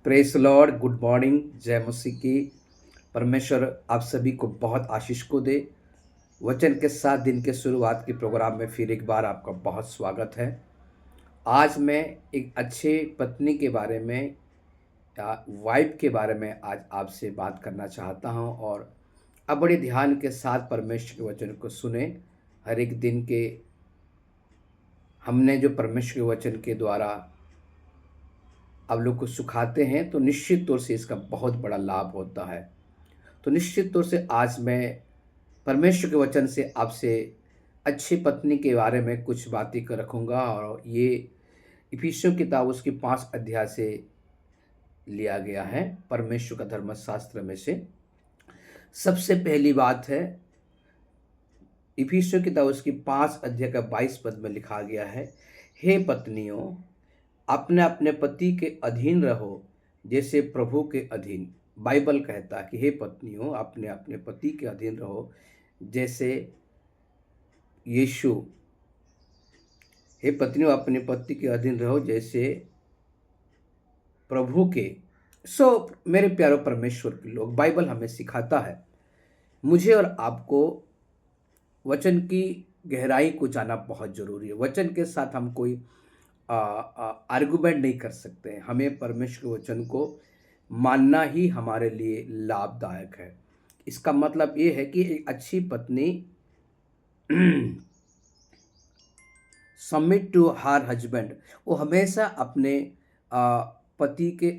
Press Lord, good morning, जय मसीह की। परमेश्वर आप सभी को बहुत आशीष को दे। वचन के साथ दिन के शुरुआत के प्रोग्राम में फिर एक बार आपका बहुत स्वागत है। आज मैं एक अच्छे पत्नी के बारे में या वाइफ के बारे में आज आपसे बात करना चाहता हूं और आप बड़े ध्यान के साथ परमेश्वर के वचन को सुने। हर एक दिन के हमने जो परमेश्वर के वचन के द्वारा आप लोग को सिखाते हैं तो निश्चित तौर से इसका बहुत बड़ा लाभ होता है। तो निश्चित तौर से आज मैं परमेश्वर के वचन से आपसे अच्छी पत्नी के बारे में कुछ बातें कर रखूँगा और ये इफिसियों किताब उसकी 5 अध्याय से लिया गया है, परमेश्वर का धर्मशास्त्र में से। सबसे पहली बात है, इफिसियों किताब उसकी 5 अध्याय का 22 पद में लिखा गया है, हे पत्नियों, अपने अपने पति के अधीन रहो जैसे प्रभु के अधीन। बाइबल कहता है कि हे पत्नियों, अपने अपने पति के अधीन रहो जैसे यीशु। हे पत्नियों, अपने पति के अधीन रहो जैसे प्रभु के। मेरे प्यारो परमेश्वर के लोग, बाइबल हमें सिखाता है, मुझे और आपको वचन की गहराई को जानना बहुत ज़रूरी है। वचन के साथ हम कोई आर्गुमेंट नहीं कर सकते हैं। हमें परमेश्वर के वचन को मानना ही हमारे लिए लाभदायक है। इसका मतलब ये है कि एक अच्छी पत्नी सबमिट टू हर हस्बैंड, वो हमेशा अपने पति के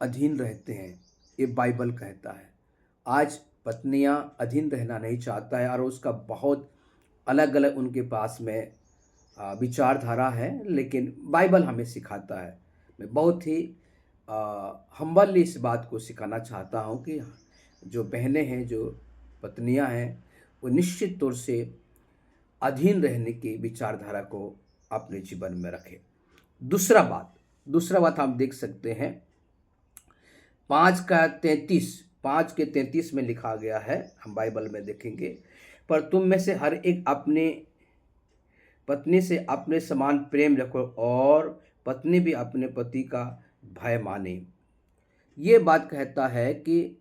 अधीन रहते हैं, ये बाइबल कहता है। आज पत्नियां अधीन रहना नहीं चाहता है और उसका बहुत अलग अलग उनके पास में विचारधारा है, लेकिन बाइबल हमें सिखाता है। मैं बहुत ही हम्बली इस बात को सिखाना चाहता हूँ कि जो बहनें हैं, जो पत्नियां हैं, वो निश्चित तौर से अधीन रहने की विचारधारा को अपने जीवन में रखें। दूसरा बात हम देख सकते हैं, 5 के 33 में लिखा गया है, हम बाइबल में देखेंगे, पर तुम में से हर एक अपने पत्नी से अपने समान प्रेम रखो और पत्नी भी अपने पति का भय माने। ये बात कहता है कि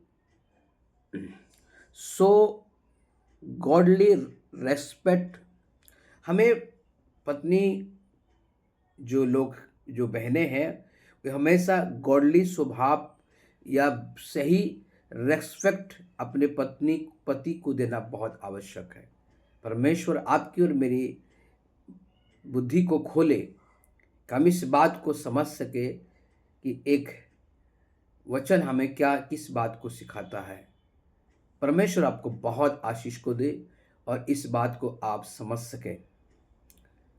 सो गॉडली रेस्पेक्ट। हमें पत्नी जो बहनें हैं, वे हमेशा गॉडली स्वभाव या सही रेस्पेक्ट अपने पति को देना बहुत आवश्यक है। परमेश्वर आपकी और मेरी बुद्धि को खोले कि हम इस बात को समझ सके कि एक वचन हमें किस बात को सिखाता है। परमेश्वर आपको बहुत आशीष को दे और इस बात को आप समझ सकें।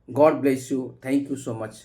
God bless you. Thank you so much.